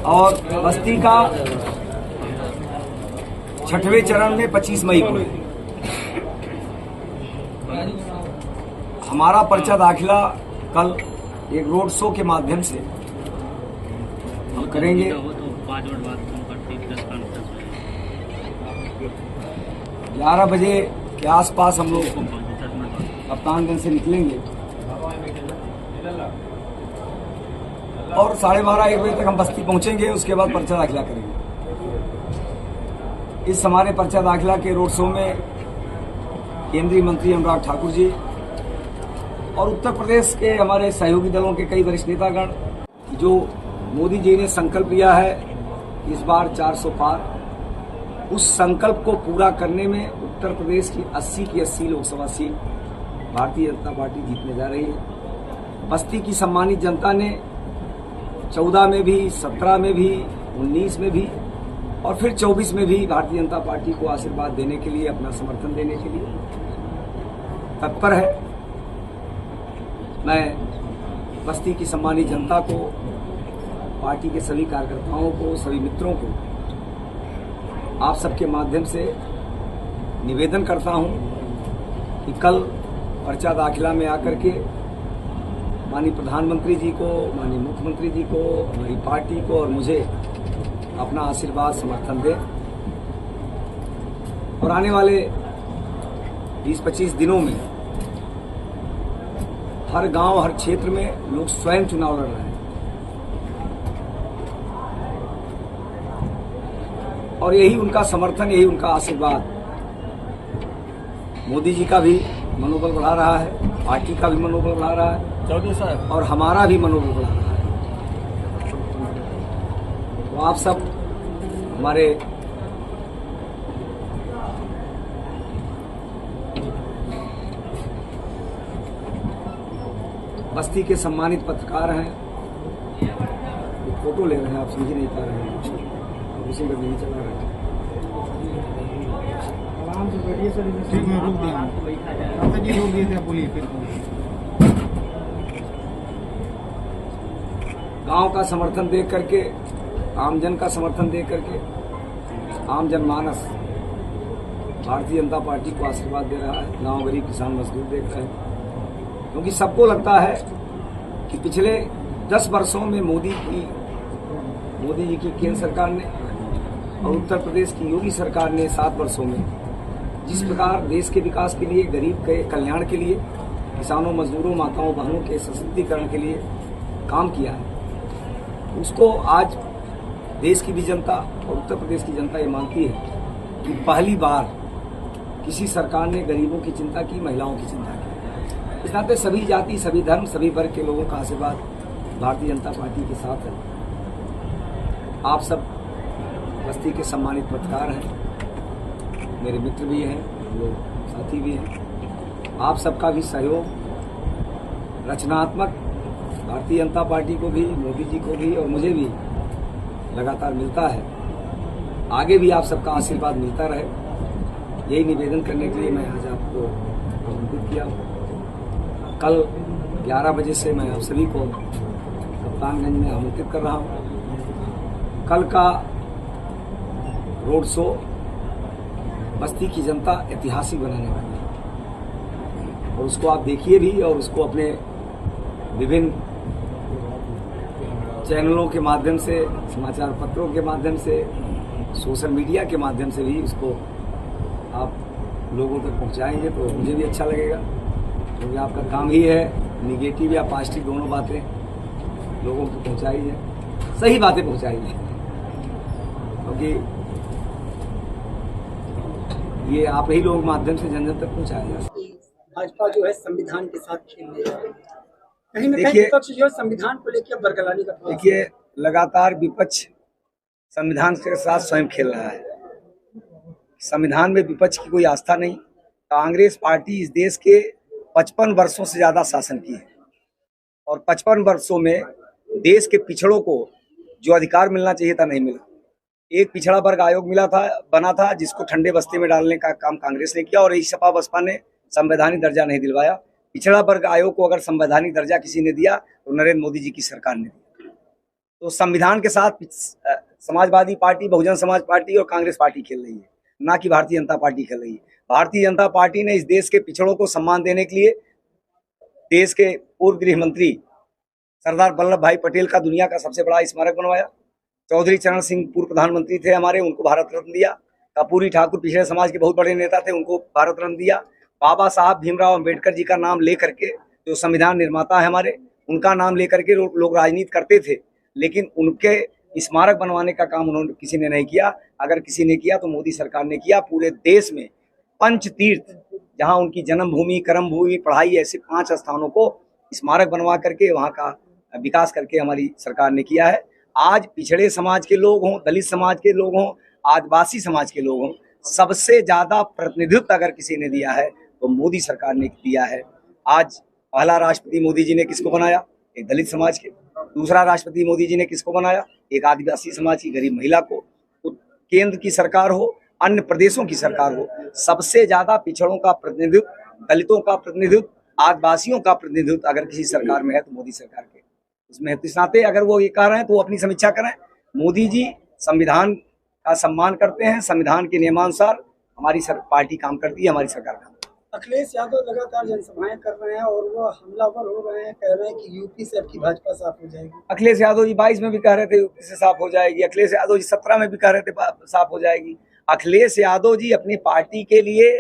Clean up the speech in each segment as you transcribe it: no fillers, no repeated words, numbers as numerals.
और बस्ती का 6वें चरण में 25 मई को हमारा पर्चा दाखिला कल एक रोड शो के माध्यम से हम करेंगे। 11 बजे के आसपास हम लोग कप्तानगंज से निकलेंगे और 12:30-1 बजे तक हम बस्ती पहुंचेंगे। उसके बाद पर्चा दाखिला करेंगे। इस हमारे पर्चा दाखिला के रोड शो में केंद्रीय मंत्री अनुराग ठाकुर जी और उत्तर प्रदेश के हमारे सहयोगी दलों के कई वरिष्ठ नेतागण, जो मोदी जी ने संकल्प लिया है इस बार 400 पार, उस संकल्प को पूरा करने में उत्तर प्रदेश की 80 की 80 लोकसभा सीट भारतीय जनता पार्टी जीतने जा रही है। बस्ती की सम्मानित जनता ने 14 में भी, 17 में भी, 19 में भी और फिर 24 में भी भारतीय जनता पार्टी को आशीर्वाद देने के लिए, अपना समर्थन देने के लिए तत्पर है। मैं बस्ती की सम्मानित जनता को, पार्टी के सभी कार्यकर्ताओं को, सभी मित्रों को आप सबके माध्यम से निवेदन करता हूं कि कल पर्चा दाखिला में आकर के माननीय प्रधानमंत्री जी को, माननीय मुख्यमंत्री जी को, हमारी पार्टी को और मुझे अपना आशीर्वाद, समर्थन दें और आने वाले 20-25 दिनों में हर गांव, हर क्षेत्र में लोग स्वयं चुनाव लड़ रहे हैं और यही उनका समर्थन, यही उनका आशीर्वाद मोदी जी का भी मनोबल बढ़ा रहा है, पार्टी का भी मनोबल बढ़ा रहा है, चौधरी साहब, और हमारा भी मनोबल बढ़ा रहा है। तो आप सब हमारे बस्ती के सम्मानित पत्रकार हैं, फोटो ले रहे हैं, आप समझ नहीं पा रहे हैं, उसी पर नहीं चला रहे हैं। गांव का समर्थन देख करके, आमजन का समर्थन देख करके आम जनमानस भारतीय जनता पार्टी को आशीर्वाद दे रहा है। गांव गरीब किसान मजदूर देख रहे हैं, क्योंकि सबको लगता है कि पिछले 10 वर्षों में मोदी जी की केंद्र सरकार ने और उत्तर प्रदेश की योगी सरकार ने 7 वर्षों में जिस प्रकार देश के विकास के लिए, गरीब के कल्याण के लिए, किसानों, मजदूरों, माताओं, बहनों के सशक्तिकरण के लिए काम किया है, उसको आज देश की भी जनता और उत्तर प्रदेश की जनता ये मानती है कि पहली बार किसी सरकार ने गरीबों की चिंता की, महिलाओं की चिंता की। इस नाते सभी जाति, सभी धर्म, सभी वर्ग के लोगों का आशीर्वाद भारतीय जनता पार्टी के साथ है। आप सब बस्ती के सम्मानित पत्रकार हैं, मेरे मित्र भी हैं, लोग साथी भी हैं। आप सबका भी सहयोग रचनात्मक भारतीय जनता पार्टी को भी, मोदी जी को भी और मुझे भी लगातार मिलता है। आगे भी आप सबका आशीर्वाद मिलता रहे, यही निवेदन करने के लिए मैं आज आपको आमंत्रित किया। कल 11 बजे से मैं आप सभी को कप्तानगंज में आमंत्रित कर रहा हूँ। कल का रोड शो बस्ती की जनता ऐतिहासिक बनाने वाली है और उसको आप देखिए भी और उसको अपने विभिन्न चैनलों के माध्यम से, समाचार पत्रों के माध्यम से, सोशल मीडिया के माध्यम से भी उसको आप लोगों तक पहुंचाएंगे तो मुझे भी अच्छा लगेगा, क्योंकि आपका काम ही है निगेटिव या पॉजिटिव दोनों बातें लोगों को पहुंचाइए, सही बातें पहुंचाइए, क्योंकि ये आप ही लोग माध्यम से जन जन तक पहुंचाया जा सकता है। भाजपा जो है संविधान के साथ खेलने जा रही है, कहीं ना कहीं विपक्ष जो है संविधान को लेकर बरगलाने का, देखिए लगातार विपक्ष संविधान के साथ स्वयं खेल रहा है। संविधान में विपक्ष की कोई आस्था नहीं। कांग्रेस पार्टी इस देश के 55 वर्षों से ज्यादा शासन की है और 55 वर्षों में देश के पिछड़ों को जो अधिकार मिलना चाहिए था नहीं मिला। एक पिछड़ा वर्ग आयोग बना था जिसको ठंडे बस्ते में डालने का काम कांग्रेस ने किया और इस सपा बसपा ने संवैधानिक दर्जा नहीं दिलवाया। पिछड़ा वर्ग आयोग को अगर संवैधानिक दर्जा किसी ने दिया तो नरेंद्र मोदी जी की सरकार ने दिया। तो संविधान के साथ समाजवादी पार्टी, बहुजन समाज पार्टी और कांग्रेस पार्टी खेल रही है, ना कि भारतीय जनता पार्टी खेल रही है। भारतीय जनता पार्टी ने इस देश के पिछड़ों को सम्मान देने के लिए देश के पूर्व गृह मंत्री सरदार वल्लभ भाई पटेल का दुनिया का सबसे बड़ा स्मारक बनवाया। चौधरी चरण सिंह पूर्व प्रधानमंत्री थे हमारे, उनको भारत रत्न दिया। कपूरी ठाकुर पिछड़े समाज के बहुत बड़े नेता थे, उनको भारत रत्न दिया। बाबा साहब भीमराव अंबेडकर जी का नाम लेकर के, जो संविधान निर्माता है हमारे, उनका नाम लेकर के लोग राजनीति करते थे, लेकिन उनके स्मारक बनवाने का काम उन्होंने किसी ने नहीं किया। अगर किसी ने किया तो मोदी सरकार ने किया। पूरे देश में पंच तीर्थ, जहां उनकी जन्मभूमि, कर्मभूमि, पढ़ाई, ऐसे 5 स्थानों को स्मारक बनवा करके वहां का विकास करके हमारी सरकार ने किया है। आज पिछड़े समाज के लोग हों, दलित समाज के लोग हों, आदिवासी समाज के लोग हों, सबसे ज्यादा प्रतिनिधित्व अगर किसी ने दिया है तो मोदी सरकार ने दिया है। आज पहला राष्ट्रपति मोदी जी ने किसको बनाया? एक दलित समाज के। दूसरा राष्ट्रपति मोदी जी ने किसको बनाया? एक आदिवासी समाज की गरीब महिला को। तो केंद्र की सरकार हो, अन्य प्रदेशों की सरकार हो, सबसे ज्यादा पिछड़ों का प्रतिनिधित्व, दलितों का प्रतिनिधित्व, आदिवासियों का प्रतिनिधित्व अगर किसी सरकार में है तो मोदी सरकार के उसमें। इस नाते अगर वो ये कह रहे हैं तो वो अपनी समीक्षा करें। मोदी जी संविधान का सम्मान करते हैं, संविधान के नियमानुसार हमारी पार्टी काम करती है, हमारी सरकार काम। अखिलेश यादव लगातार जनसभाएं कर रहे हैं और वो हमलावर हो रहे हैं, कह रहे हैं कि यूपी से आपकी भाजपा साफ हो जाएगी। अखिलेश यादव जी 22 में भी कह रहे थे यूपी से साफ हो जाएगी। अखिलेश यादव जी 17 में भी कह रहे थे साफ हो जाएगी। अखिलेश यादव जी अपनी पार्टी के लिए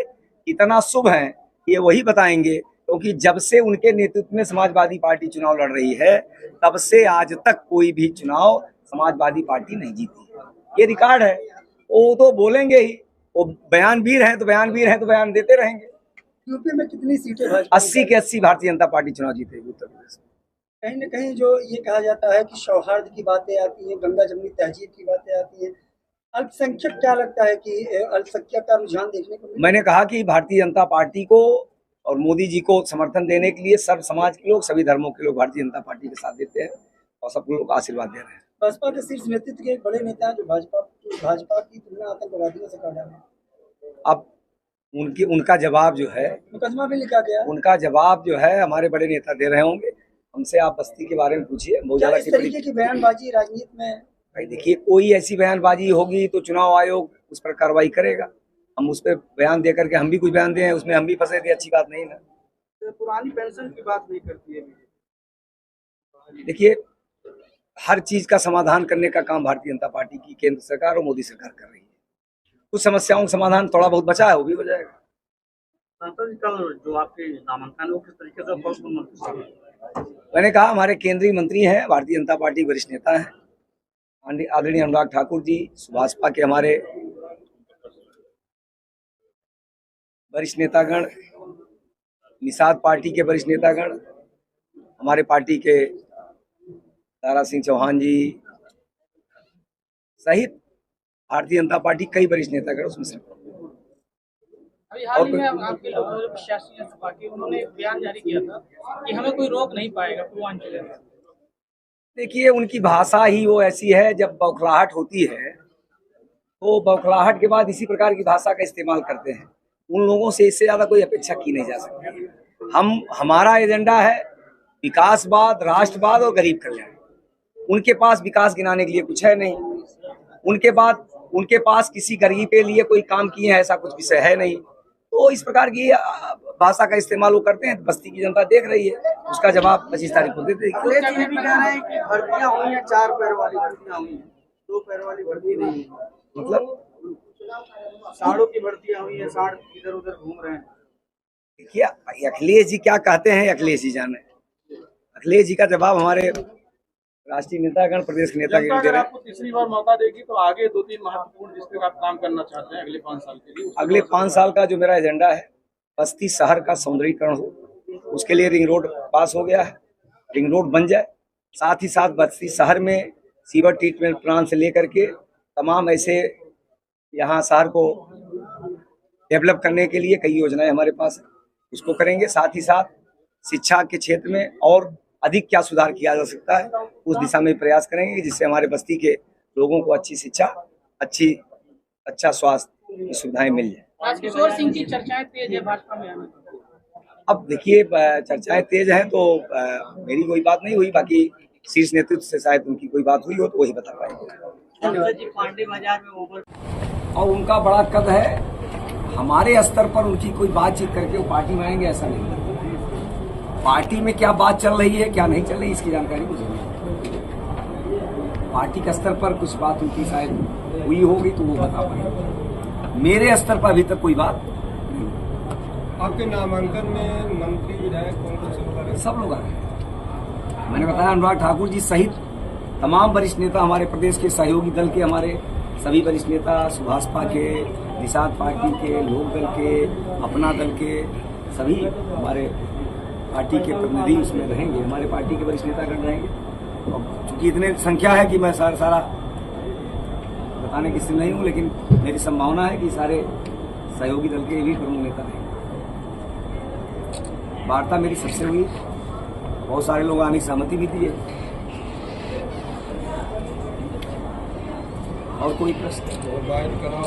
इतना शुभ हैं, ये वही बताएंगे, क्योंकि जब से उनके नेतृत्व में समाजवादी पार्टी चुनाव लड़ रही है, तब से आज तक कोई भी चुनाव समाजवादी पार्टी नहीं जीती। ये रिकॉर्ड है। वो तो बोलेंगे ही, वो बयानवीर हैं तो बयान देते रहेंगे। यूपी में कितनी सीटें भाजपा? 80 के 80 भारतीय जनता पार्टी चुनाव जीतेगी उत्तर प्रदेश में। कहीं न कहीं जो ये कहा जाता है कि सौहार्द की बातें आती हैं, गंगा जमनी तहजीब की बातें आती हैं, अल्पसंख्यक क्या लगता है कि अल्पसंख्यक का रुझान देखने को मैंने कहा कि भारतीय जनता पार्टी को और मोदी जी को समर्थन देने के लिए सर्व समाज के लोग, सभी धर्मों के लोग भारतीय जनता पार्टी के साथ देते हैं और सब लोग आशीर्वाद दे रहे हैं। बसपा के शीर्ष नेतृत्व के एक बड़े नेता है जो भाजपा की तुलना आतंकवादियों से कर रहे हैं। अब उनका जवाब जो है, मुकदमा भी लिखा गया, उनका जवाब जो है हमारे बड़े नेता दे रहे होंगे। हमसे आप बस्ती के बारे में पूछिए। क्या इस तरीके की बयानबाजी राजनीति में? भाई देखिए, कोई ऐसी बयानबाजी होगी तो चुनाव आयोग उस पर कार्रवाई करेगा। हम उस पर बयान दे करके हम भी कुछ बयान दें, उसमें हम भी फंसे थे, अच्छी बात नहीं ना। तो पुरानी पेंशन की बात नहीं करती है। देखिए, हर चीज का समाधान करने का काम भारतीय जनता पार्टी की केंद्र सरकार और मोदी सरकार कर रही है। कुछ समस्याओं का समाधान थोड़ा बहुत बचा है, वो भी हो जाएगा। कल जो आपके नामांकन वो किस तरीके से? मैंने कहा हमारे केंद्रीय मंत्री हैं, भारतीय जनता पार्टी वरिष्ठ नेता हैं, आदरणीय अनुराग ठाकुर जी, सुभाषपा के हमारे वरिष्ठ नेतागण, निषाद पार्टी के वरिष्ठ नेतागण, हमारे पार्टी के दारा सिंह चौहान जी सहित भारतीय जनता पार्टी कई वरिष्ठ नेतागण उसमें से। अभी हाल ही में आपके लोग प्रशासनिक सभा के उन्होंने बयान जारी किया था कि हमें कोई रोक नहीं पाएगा पूर्वांचल। देखिए, उनकी भाषा ही वो ऐसी है, जब बौखलाहट होती है तो बौखलाहट के बाद इसी प्रकार की भाषा का इस्तेमाल करते हैं। उन लोगों से इससे ज्यादा कोई अपेक्षा की नहीं जा सकती। हमारा एजेंडा है विकासवाद, राष्ट्रवाद और गरीब कल्याण। उनके पास विकास गिनाने के लिए कुछ है नहीं। उनके पास किसी गरीब के लिए कोई काम किए हैं ऐसा कुछ विषय है नहीं। तो इस प्रकार की भाषा का इस्तेमाल वो करते हैं। बस्ती की जनता देख रही है, उसका जवाब 25 तारीख को दे देगी। ये भी कह रहे हैं कि भर्तियां हुई हैं, 4 पैर वाली भर्तियां हुई हैं, 2 पैर वाली भर्ती नहीं है। मतलब साड़ों की भर्तियां हुई हैं, साड़ इधर उधर घूम रहे हैं। देखिए, अखिलेश जी क्या कहते हैं, अखिलेश जी जाने। अखिलेश जी का जवाब हमारे राष्ट्रीय नेतागण, प्रदेश के नेता जनता अगर आपको तीसरी बार मौका देगी तो आगे 2-3 महत्वपूर्ण जिस पे आप काम करना चाहते हैं अगले 5 साल के लिए। अगले 5 साल का जो मेरा एजेंडा है, बस्ती शहर का सौंदर्यीकरण हो, उसके लिए रिंग रोड पास हो गया है, रिंग रोड बन जाए। साथ ही साथ बस्ती शहर में सीवर ट्रीटमेंट प्लांट से लेकर के तमाम ऐसे यहाँ शहर को डेवलप करने के लिए कई योजनाएं हमारे पास है, उसको करेंगे। साथ ही साथ शिक्षा के क्षेत्र में और अधिक क्या सुधार किया जा सकता है, उस दिशा में प्रयास करेंगे, जिससे हमारे बस्ती के लोगों को अच्छी शिक्षा, अच्छा स्वास्थ्य की सुविधाएं मिल जाए। राजकिशोर सिंह की चर्चाएं तेज है भाजपा में आने की। अब देखिए, चर्चाएं तेज हैं तो मेरी कोई बात नहीं हुई। बाकी शीर्ष नेतृत्व से शायद उनकी कोई बात हुई हो तो वही बता पाएंगे। जी पांडे बाजार में ओवर और उनका बड़ा कद है, हमारे स्तर पर उनकी कोई बातचीत करके वो पार्टी में आएंगे ऐसा नहीं। पार्टी में क्या बात चल रही है क्या नहीं चल रही इसकी जानकारी मुझे नहीं। पार्टी के स्तर पर कुछ बात उनकी शायद हुई होगी तो वो बता पाएंगे। मेरे स्तर पर अभी तक कोई बात नहीं। आपके नामांकन में मंत्री विधायक कौन से लोग आ रहे हैं? सब लोग आ रहे हैं। मैंने बताया अनुराग ठाकुर जी सहित तमाम वरिष्ठ नेता, हमारे प्रदेश के सहयोगी दल के हमारे सभी वरिष्ठ नेता, सुभाषपा के, निषाद पार्टी के, लोक दल के, अपना दल के सभी हमारे पार्टी के प्रतिनिधि उसमें रहेंगे। हमारे पार्टी के वरिष्ठ नेतागण रहेंगे। और चूंकि इतने संख्या है कि मैं सारा बताने की स्थिति नहीं हूँ, लेकिन मेरी संभावना है कि सारे सहयोगी दल के भी प्रमुख नेता रहेंगे। वार्ता मेरी सबसे हुई, बहुत सारे लोग आने की सहमति भी दी है। और कोई प्रश्न? और बाहर कराओ